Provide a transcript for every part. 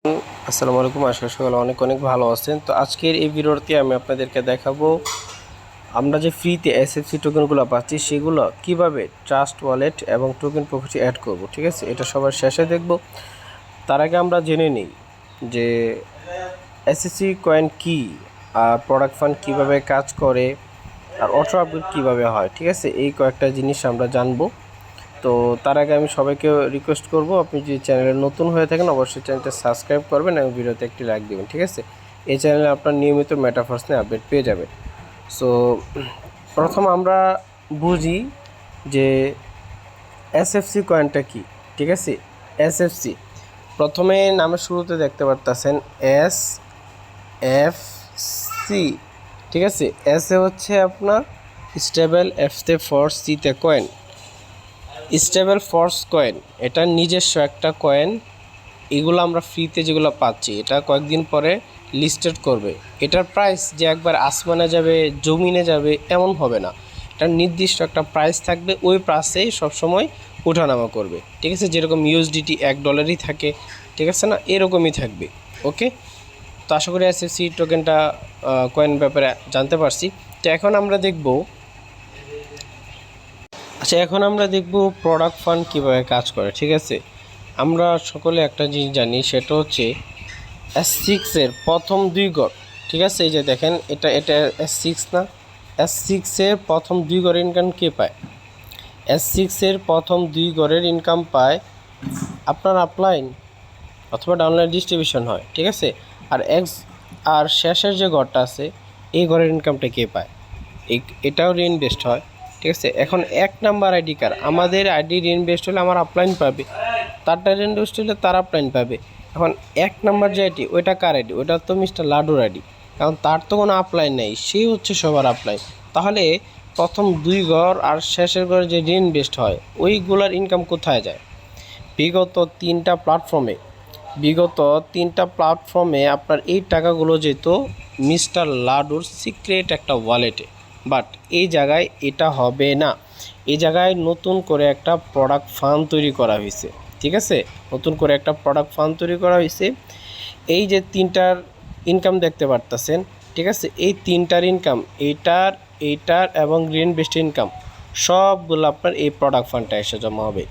আসসালামু আলাইকুম। আশা করি সকলে অনেক অনেক ভালো আছেন। তো আজকের এই ভিডিওতে আমি আপনাদেরকে দেখাবো আমরা যে ফ্রিতে এসএফসি টোকেনগুলো পাচ্ছি সেগুলো কিভাবে ট্রাস্ট ওয়ালেট এবং টোকেন পকেটে অ্যাড করব। ঠিক আছে, এটা সবার শেষে দেখব। তার আগে আমরা জেনে নিই যে এসএসসি কয়েন কি, আর প্রোডাক্ট ফান্ড কীভাবে কাজ করে, আর অটো আপডেট কীভাবে হয়। ঠিক আছে, এই কয়েকটা জিনিস আমরা জানবো। তো তার আগে আমি সবাইকে রিকোয়েস্ট করব, আপনি যদি চ্যানেলে নতুন হয়ে থাকেন অবশ্যই চ্যানেলটা সাবস্ক্রাইব করবেন এবং ভিডিওতে একটি লাইক দেবেন। ঠিক আছে, এই চ্যানেলে আপনার নিয়মিত মেটাফোর্স নিয়ে আপডেট পেয়ে যাবেন। সো প্রথম আমরা বুঝি যে এসএফসি কয়েনটা কি। ঠিক আছে, এসএফসি প্রথমে নামের শুরুতে দেখতে পারতেছেন এস এফ সি। ঠিক আছে, এস এ হচ্ছে আপনার স্টেবল, এফ তে ফোর্স, সিতে কয়েন। স্টেবল ফোর্স কয়েন এটা নিজস্ব একটা কয়েন। এগুলো আমরা ফ্রিতে যেগুলো পাচ্ছি এটা কয়েকদিন পরে লিস্টেড করবে। এটার প্রাইস যে একবার আসমানে যাবে, জমিনে যাবে এমন হবে না। এটা নির্দিষ্ট একটা প্রাইস থাকবে, ওই প্রাইসেই সবসময় ওঠানামা করবে। ঠিক আছে, যেরকম ইউএসডিটি $1 থাকে, ঠিক আছে না, এরকমই থাকবে। ওকে, তো আশা করি এসএফসি টোকেনটা কয়েন ব্যাপারে জানতে পারছি। তো এখন আমরা দেখব প্রোডাক্ট ফান্ড কীভাবে কাজ করে। ঠিক আছে, আমরা সকলে একটা জিনিস জানি, সেটা হচ্ছে S6-এর প্রথম 2 ঘর। ঠিক আছে, এই যে দেখেন এটা এটা S6 না, S6-এর প্রথম 2 ঘরের ইনকাম কে পায়? S6-এর প্রথম 2 ঘরের ইনকাম পায় আপনার আপলাইন অথবা ডাউনলাইন ডিস্ট্রিবিউশন হয়। ঠিক আছে, আর শেষের যে ঘরটা আছে এই ঘরের ইনকামটা কে পায়? এটাও রিইনভেস্ট হয়। ঠিক আছে, এখন 1 নাম্বার আইডি কার, আমাদের আইডি রিইনভেস্ট হলে আমার আপলাইন পাবে, তারটা রিইনভেস্ট হলে তার আপলাইন পাবে। এখন 1 নাম্বার যে আইডি ওইটা কার আইডি? ওইটা তো মিস্টার লাডুর আইডি, কারণ তার তো কোনো আপলাইন নেই, সেই হচ্ছে সবার আপলাইন। তাহলে প্রথম 2 ঘর আর শেষের ঘরে যে রিইনভেস্ট হয় ওইগুলার ইনকাম কোথায় যায়? বিগত তিনটা প্ল্যাটফর্মে আপনার এই টাকাগুলো যেত মিস্টার লাডুর সিক্রেট একটা ওয়ালেটে। বাট এই জায়গায় এটা হবে না, এই জায়গায় নতুন করে একটা প্রোডাক্ট ফান্ড তৈরি করা হয়েছে। ঠিক আছে, নতুন করে একটা প্রোডাক্ট ফান্ড তৈরি করা হয়েছে। এই যে 3টার ইনকাম দেখতে পারতেছেন, ঠিক আছে, এই 3টার ইনকাম, এইটার এবং রিইনভেস্ট ইনকাম সবগুলো আপনার এই প্রোডাক্ট ফান্ডটা এসে জমা হবে।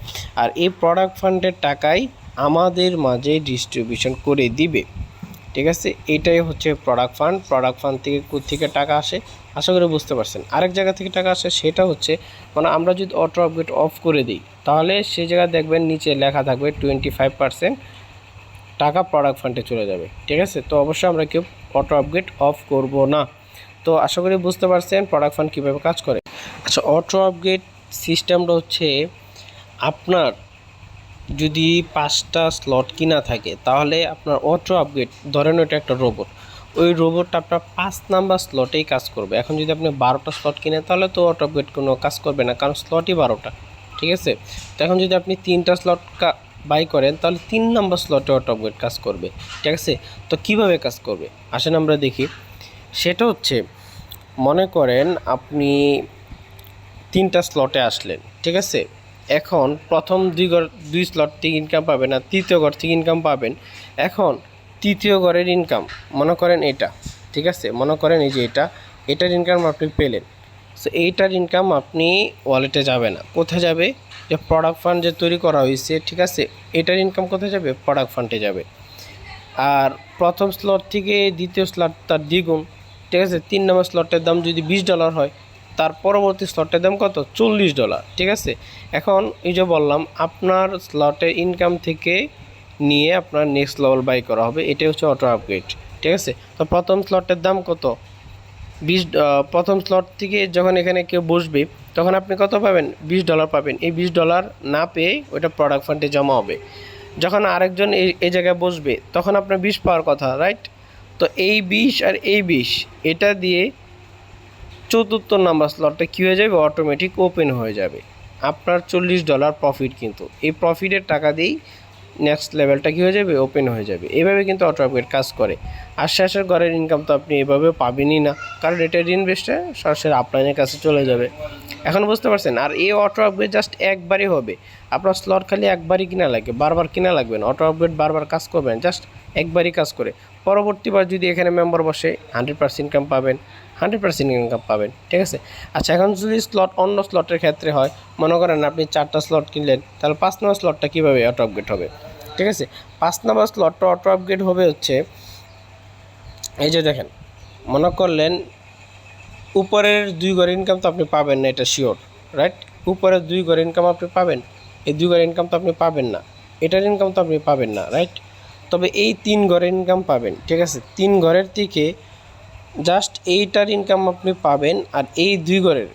আর এই প্রোডাক্ট ফান্ডের টাকাই আমাদের মাঝে ডিস্ট্রিবিউশন করে দিবে। ঠিক আছে, এটাই হচ্ছে প্রোডাক্ট ফান্ড থেকে কোত্থেকে টাকা আসে আশা করি বুঝতে পারছেন। আরেক জায়গা থেকে টাকা আসে, সেটা হচ্ছে মানে আমরা যদি অটো আপডেট অফ করে দিই তাহলে সেই জায়গায় দেখবেন নিচে লেখা থাকবে 25% টাকা প্রোডাক্ট ফান্ডে চলে যাবে। ঠিক আছে, তো অবশ্যই আমরা কেউ অটো আপডেট অফ করব না। তো আশা করি বুঝতে পারছেন প্রোডাক্ট ফান্ড কীভাবে কাজ করে। আচ্ছা, অটো আপডেট সিস্টেমটা হচ্ছে আপনার যদি 5টা স্লট কিনা থাকে তাহলে আপনার অটো আপগ্রেড, ধরেন ওটা একটা রোবট, ওই রোবটটা আপনার 5 নাম্বার স্লটেই কাজ করবে। এখন যদি আপনি 12টা স্লট কিনেন তাহলে তো অটো আপগ্রেড কোনো কাজ করবে না, কারণ স্লটই 12টা। ঠিক আছে, তো এখন যদি আপনি 3টা স্লট বাই করেন তাহলে 3 নাম্বার স্লটে অটো আপগ্রেড কাজ করবে। ঠিক আছে, তো কিভাবে কাজ করবে আসেন আমরা দেখি। সেটা হচ্ছে মনে করেন আপনি 3টা স্লটে আসলেন। ঠিক আছে, এখন প্রথম 2 স্লট থেকে ইনকাম পাবেন আর তৃতীয় ঘর থেকে ইনকাম পাবেন। এখন তৃতীয় ঘরের ইনকাম মনে করেন এটা। ঠিক আছে, মনে করেন এই যে এটার ইনকাম আপনি পেলেন। সো এইটার ইনকাম আপনি ওয়ালেটে যাবে না, কোথায় যাবে? যে প্রোডাক্ট ফান্ড যে তৈরি করা হয়েছে, ঠিক আছে, এটার ইনকাম কোথায় যাবে? প্রোডাক্ট ফান্ডে যাবে। আর প্রথম স্লট থেকে দ্বিতীয় স্লট তার দ্বিগুণ। ঠিক আছে, 3 নম্বর স্লটের দাম যদি $20 হয়, তার পরবর্তী স্লটের দাম কত? $40। ঠিক আছে, এখন এই যে বললাম আপনার স্লটের ইনকাম থেকে নিয়ে আপনার নেক্সট লেভেল বাই করা হবে, এটাই হচ্ছে অটো আপগ্রেড। ঠিক আছে, তো প্রথম স্লটের দাম কত? প্রথম স্লট থেকে যখন এখানে কেউ বসবে তখন আপনি কত পাবেন? $20 পাবেন। এই $20 না পেয়ে ওইটা প্রোডাক্ট ফান্ডে জমা হবে। যখন আরেকজন এই জায়গায় বসবে তখন আপনার 20 পাওয়ার কথা, রাইট? তো এই 20 আর এই 20 এটা দিয়ে চতুর্থ নাম্বার স্লটটা কী হয়ে যাবে? অটোমেটিক ওপেন হয়ে যাবে। আপনার $40 প্রফিট, কিন্তু এই প্রফিটের টাকা দিয়েই নেক্সট লেভেলটা কী হয়ে যাবে? ওপেন হয়ে যাবে। এভাবে কিন্তু অটো আপগ্রেড কাজ করে। আর শেষের ঘরের ইনকাম তো আপনি এভাবেও পাবেনই না, কারণ এটা রিইনভেস্টে সরাসরি আপলাইনের কাছে চলে যাবে। এখন বুঝতে পারছেন? আর এই অটো আপগ্রেড জাস্ট একবারই হবে। আপনার স্লট খালি একবারই কিনা লাগবে, বারবার কিনা লাগবে না। অটো আপগ্রেড বারবার কাজ করবেন, জাস্ট একবারই কাজ করে। পরবর্তীবার যদি এখানে মেম্বার বসে 100% ইনকাম পাবেন, 100% ইনকাম পাবেন, ঠিক আছে। আচ্ছা, এখন যদি স্লট অন্য স্লটের ক্ষেত্রে হয়, মনে করেন আপনি 4টা স্লট কিনলেন, তাহলে 5 নম্বর স্লটটা কীভাবে অটো আপগ্রেড হবে, ঠিক আছে। 5 নম্বর স্লটটা অটো আপগ্রেড হবে হচ্ছে, এই যে দেখেন, মনে করলেন উপরের 2 ঘরের ইনকাম তো আপনি পাবেন না, এটা শিওর, রাইট। উপরের 2 ঘরের ইনকাম আপনি পাবেন, এই 2 ঘরের ইনকাম তো আপনি পাবেন না, এটার ইনকাম তো আপনি পাবেন না, রাইট। তবে এই 3 ঘরের ইনকাম পাবেন, ঠিক আছে। 3 ঘরের থেকে জাস্ট এইটার ইনকাম আপনি পাবেন, আর এই 2 ঘরের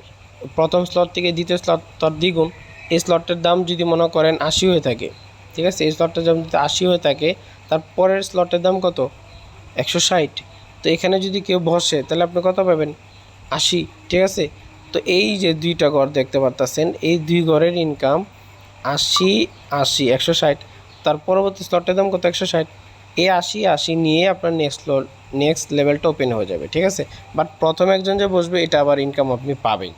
প্রথম স্লট থেকে দ্বিতীয় স্লট তার দ্বিগুণ। এই স্লটটার দাম যদি মনে করেন 80 হয়ে থাকে, ঠিক আছে, এই স্লটটার দাম যদি 80 হয়ে থাকে, তারপরের স্লটের দাম কত, 160। তো এখানে যদি কেউ বসে তাহলে আপনি কত পাবেন, 80, ঠিক আছে। তো এই যে 2টা ঘর দেখতে পারতেছেন, এই 2 ঘরের ইনকাম 80 80 160, তার পরবর্তী স্লটের দাম কত, 160। এই 80 80 নিয়ে আপনার নেক্সট লেভেলটা ওপেন হয়ে যাবে, ঠিক আছে। বাট প্রথম একজন যে বসবে, এটা আবার ইনকাম আপনি পাবেন।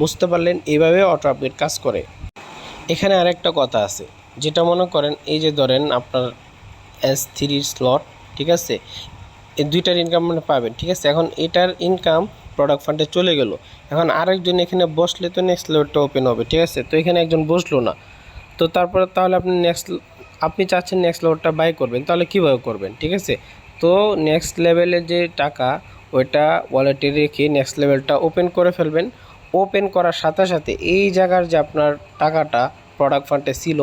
বুঝতে পারলেন, এইভাবে অটো আপগ্রেড কাজ করে। এখানে আরেকটা কথা আছে, যেটা মনে করেন এই যে ধরেন আপনার S3 স্লট, ঠিক আছে, এই 2টার ইনকাম মানে পাবেন, ঠিক আছে। এখন এটার ইনকাম প্রোডাক্ট ফান্ডে চলে গেল, এখন আরেকজন এখানে বসলে তো নেক্সট লেভেলটা ওপেন হবে, ঠিক আছে। তো এখানে একজন বসলো না, তো তারপরে তাহলে আপনি চাচ্ছেন নেক্সট লেভেলটা বাই করবেন, তাহলে কীভাবে করবেন, ঠিক আছে। তো নেক্সট লেভেলের যে টাকা, ওইটা ওয়ালেটে রেখে নেক্সট লেভেলটা ওপেন করে ফেলবেন। ওপেন করার সাথে সাথে এই জায়গার যে আপনার টাকাটা প্রোডাক্ট ফান্ডে ছিল,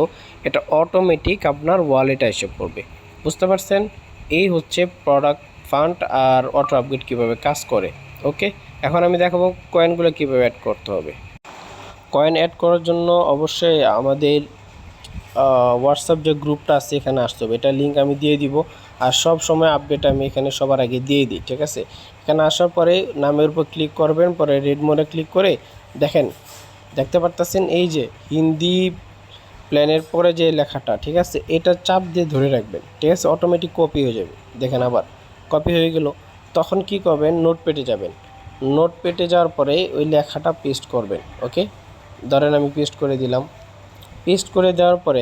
এটা অটোমেটিক আপনার ওয়ালেটে এসে পড়বে। বুঝতে পারছেন, এই হচ্ছে প্রোডাক্ট ফান্ড আর অটো আপগ্রেড কীভাবে কাজ করে। ওকে, এখন আমি দেখাবো কয়েনগুলো কীভাবে অ্যাড করতে হবে। কয়েন অ্যাড করার জন্য অবশ্যই আমাদের হোয়াটসঅ্যাপ যে গ্রুপটা আছে এখানে আসতে হবে, এটা লিঙ্ক আমি দিয়ে দিব। আর সব সময় আপডেট আমি এখানে সবার আগে দিয়ে দিই, ঠিক আছে। এখানে আসার পরে নামের উপর ক্লিক করবেন, পরে রেড মোডে ক্লিক করে দেখতে পারতেছেন এই যে হিন্দি প্ল্যানের পরে যে লেখাটা, ঠিক আছে, এটা চাপ দিয়ে ধরে রাখবেন, ঠিক আছে, অটোমেটিক কপি হয়ে যাবে। দেখেন আবার কপি হয়ে গেল। তখন কি করবেন, নোটপ্যাডে যাবেন। নোটপ্যাডে যাওয়ার পরে ওই লেখাটা পেস্ট করবেন। ওকে, ধরেন আমি পেস্ট করে দিলাম। পেস্ট করে দেওয়ার পরে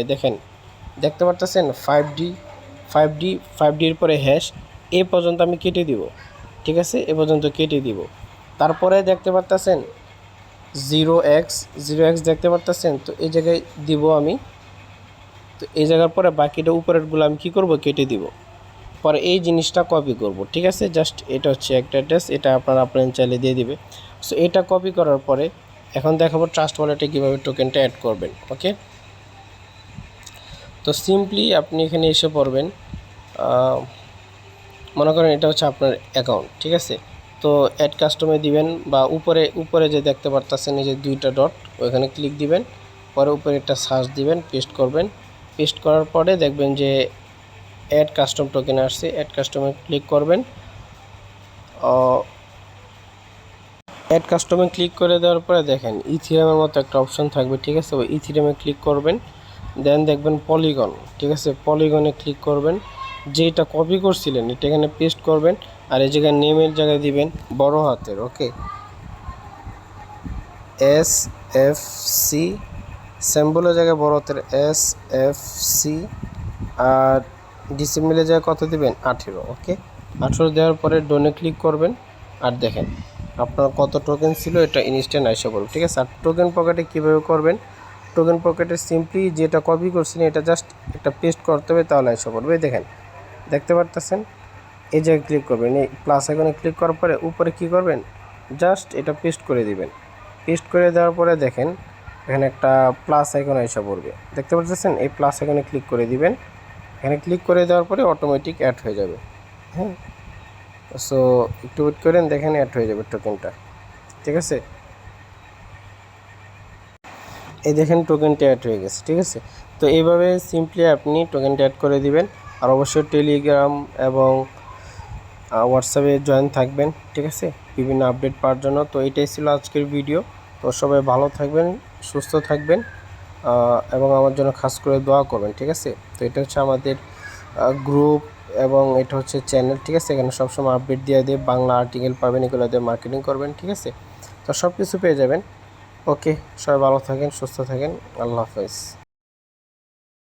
দেখতে পারতেছেন 5D পরে হ্যাশ, এ পর্যন্ত আমি কেটে দিব, ঠিক আছে, এ পর্যন্ত কেটে দিব। তারপরে দেখতে পারতেছেন 0x দেখতে পারতেছেন, তো এই জায়গায় দিব আমি। তো এই জায়গার পরে বাকিটা উপরেরগুলো আমি কী করব, কেটে দিব। পরে এই জিনিসটা কপি করব, ঠিক আছে। জাস্ট এটা হচ্ছে একটা অ্যাড্রেস, এটা আপনার চাইলে দিয়ে দিবে। সো এটা কপি করার পরে এখন দেখাবো ট্রাস্ট ওয়ালেটে কীভাবে টোকেনটা অ্যাড করবেন। ওকে, তো সিম্পলি আপনি এখানে এসে পড়বেন, মনে করেন এটা হচ্ছে আপনার অ্যাকাউন্ট, ঠিক আছে। তো অ্যাড কাস্টমে দিবেন, বা উপরে যে দেখতে পারতেছেন এই যে 2টা ডট, ওইখানে ক্লিক দিবেন। পরে উপরে একটা সার্চ দিবেন, পেস্ট করবেন। পেস্ট করার পরে দেখবেন যে অ্যাড কাস্টম টোকেন আসছে, অ্যাড কাস্টমে ক্লিক করবেন। অ্যাড কাস্টমে ক্লিক করে দেওয়ার পরে দেখেন ইথিরিয়ামের মতো একটা অপশন থাকবে, ঠিক আছে। ওই ইথিরিয়ামে ক্লিক করবেন, দেন দেখবেন পলিগন, ঠিক আছে, পলিগনে ক্লিক করবেন। যেটা কপি করছিলেন এটা এখানে পেস্ট করবেন, আর এই জায়গায় নেমের জায়গায় দিবেন বড় হাতের, ওকে, SFC, সিম্বলের জায়গায় বড় হাতের SFC, আর ডিসিমিলের জায়গায় কত দিবেন, 18, ওকে। 18 দেওয়ার পরে ডোনে ক্লিক করবেন, আর দেখেন আপনার কত টোকেন ছিল এটা ইনস্ট্যান্ট আইসা পড়বে, ঠিক আছে। আর টোকেন পকেটে কীভাবে করবেন, টোকেন পকেটে সিম্পলি যেটা কপি করছিলেন এটা জাস্ট একটা পেস্ট করতে হবে, তাহলে আইসা পড়বে। দেখতে পারতেছেন, এই জায়গায় ক্লিক করবেন, এই প্লাস আইকনে ক্লিক করার পরে উপরে কী করবেন, জাস্ট এটা পেস্ট করে দিবেন। পেস্ট করে দেওয়ার পরে দেখেন এখানে একটা প্লাস আইকন আইসা পড়বে, দেখতে পাচ্ছেন, এই প্লাস আইকনে ক্লিক করে দিবেন। এখানে ক্লিক করে দেওয়ার পরে অটোমেটিক অ্যাড হয়ে যাবে। হ্যাঁ, সো একটু ওয়েট করেন, দেখেন অ্যাড হয়ে যাবে টোকেনটা, ঠিক আছে। এই দেখেন টোকেনটা অ্যাড হয়ে গেছে, ঠিক আছে। তো এইভাবে সিম্পলি আপনি টোকেনটা অ্যাড করে দিবেন। আর অবশ্যই টেলিগ্রাম এবং হোয়াটসঅ্যাপে জয়েন থাকবেন, ঠিক আছে, বিভিন্ন আপডেট পাওয়ার জন্য। তো এটাই ছিল আজকের ভিডিও। তো সবাই ভালো থাকবেন, সুস্থ থাকবেন, এবং আমার জন্য খাস করে দোয়া করবেন, ঠিক আছে। তো এটা হচ্ছে আমাদের গ্রুপ এবং এটা হচ্ছে চ্যানেল, ঠিক আছে। এখানে সবসময় আপডেট দিয়ে বাংলা আর্টিকেল পাবেন, এগুলো দিয়ে মার্কেটিং করবেন, ঠিক আছে। তো সব কিছু পেয়ে যাবেন। ওকে, সবাই ভালো থাকেন, সুস্থ থাকেন, আল্লাহ হাফেজ।